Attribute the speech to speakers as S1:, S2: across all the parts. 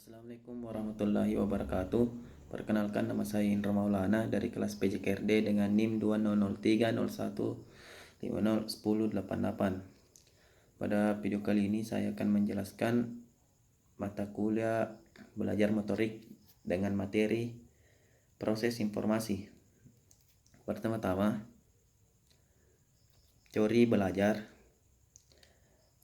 S1: Assalamualaikum warahmatullahi wabarakatuh. Perkenalkan, nama saya Indra Maulana dari kelas PJKRD dengan NIM 200301501088. Pada video kali ini saya akan menjelaskan mata kuliah belajar motorik dengan materi proses informasi. Pertama-tama, teori belajar.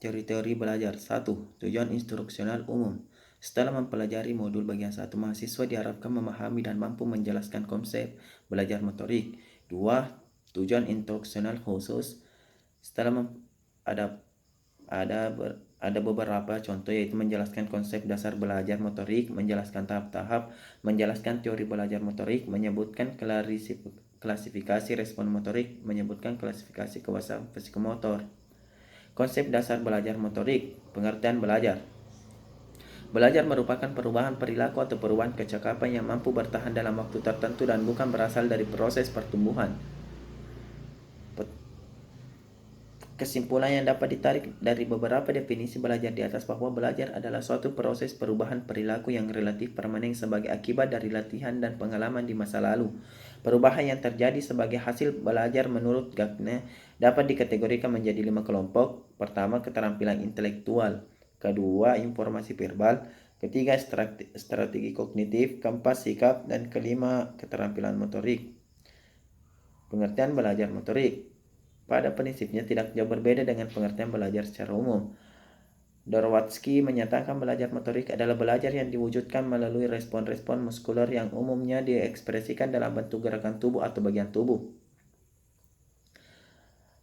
S1: Teori-teori belajar. 1. Tujuan instruksional umum. Setelah mempelajari modul bagian 1, mahasiswa diharapkan memahami dan mampu menjelaskan konsep belajar motorik. 2. Tujuan instruksional khusus. Setelah ada beberapa contoh, yaitu menjelaskan konsep dasar belajar motorik, menjelaskan tahap-tahap, menjelaskan teori belajar motorik, menyebutkan klasifikasi respon motorik, menyebutkan klasifikasi kebiasaan psikomotor. Konsep dasar belajar motorik. Pengertian belajar. Belajar merupakan perubahan perilaku atau perubahan kecakapan yang mampu bertahan dalam waktu tertentu dan bukan berasal dari proses pertumbuhan. Kesimpulan yang dapat ditarik dari beberapa definisi belajar di atas bahwa belajar adalah suatu proses perubahan perilaku yang relatif permanen sebagai akibat dari latihan dan pengalaman di masa lalu. Perubahan yang terjadi sebagai hasil belajar menurut Gardner dapat dikategorikan menjadi 5 kelompok. Pertama, keterampilan intelektual. Kedua, informasi verbal. Ketiga, strategi kognitif. Keempat, sikap. Dan kelima, keterampilan motorik. Pengertian belajar motorik. Pada prinsipnya tidak jauh berbeda dengan pengertian belajar secara umum. Dorwatsky menyatakan belajar motorik adalah belajar yang diwujudkan melalui respon-respon muskuler yang umumnya diekspresikan dalam bentuk gerakan tubuh atau bagian tubuh.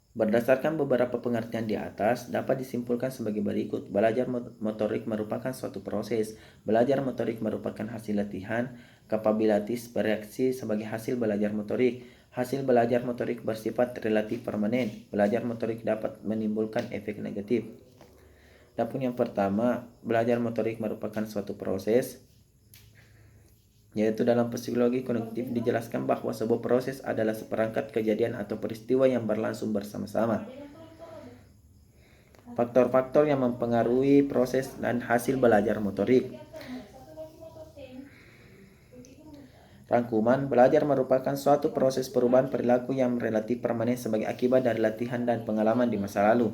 S1: Berdasarkan beberapa pengertian di atas, dapat disimpulkan sebagai berikut. Belajar motorik merupakan suatu proses. Belajar motorik merupakan hasil latihan. Kapabilitas bereaksi sebagai hasil belajar motorik. Hasil belajar motorik bersifat relatif permanen. Belajar motorik dapat menimbulkan efek negatif. Adapun yang pertama, belajar motorik merupakan suatu proses, yaitu dalam psikologi kognitif dijelaskan bahwa sebuah proses adalah seperangkat kejadian atau peristiwa yang berlangsung bersama-sama. Faktor-faktor yang mempengaruhi proses dan hasil belajar motorik. Rangkuman, belajar merupakan suatu proses perubahan perilaku yang relatif permanen sebagai akibat dari latihan dan pengalaman di masa lalu.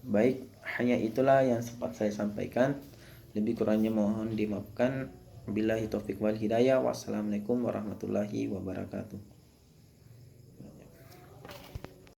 S1: Baik, hanya itulah yang sempat saya sampaikan. Lebih kurangnya mohon dimaafkan. Billahi taufiq wal hidayah. Wassalamualaikum warahmatullahi wabarakatuh.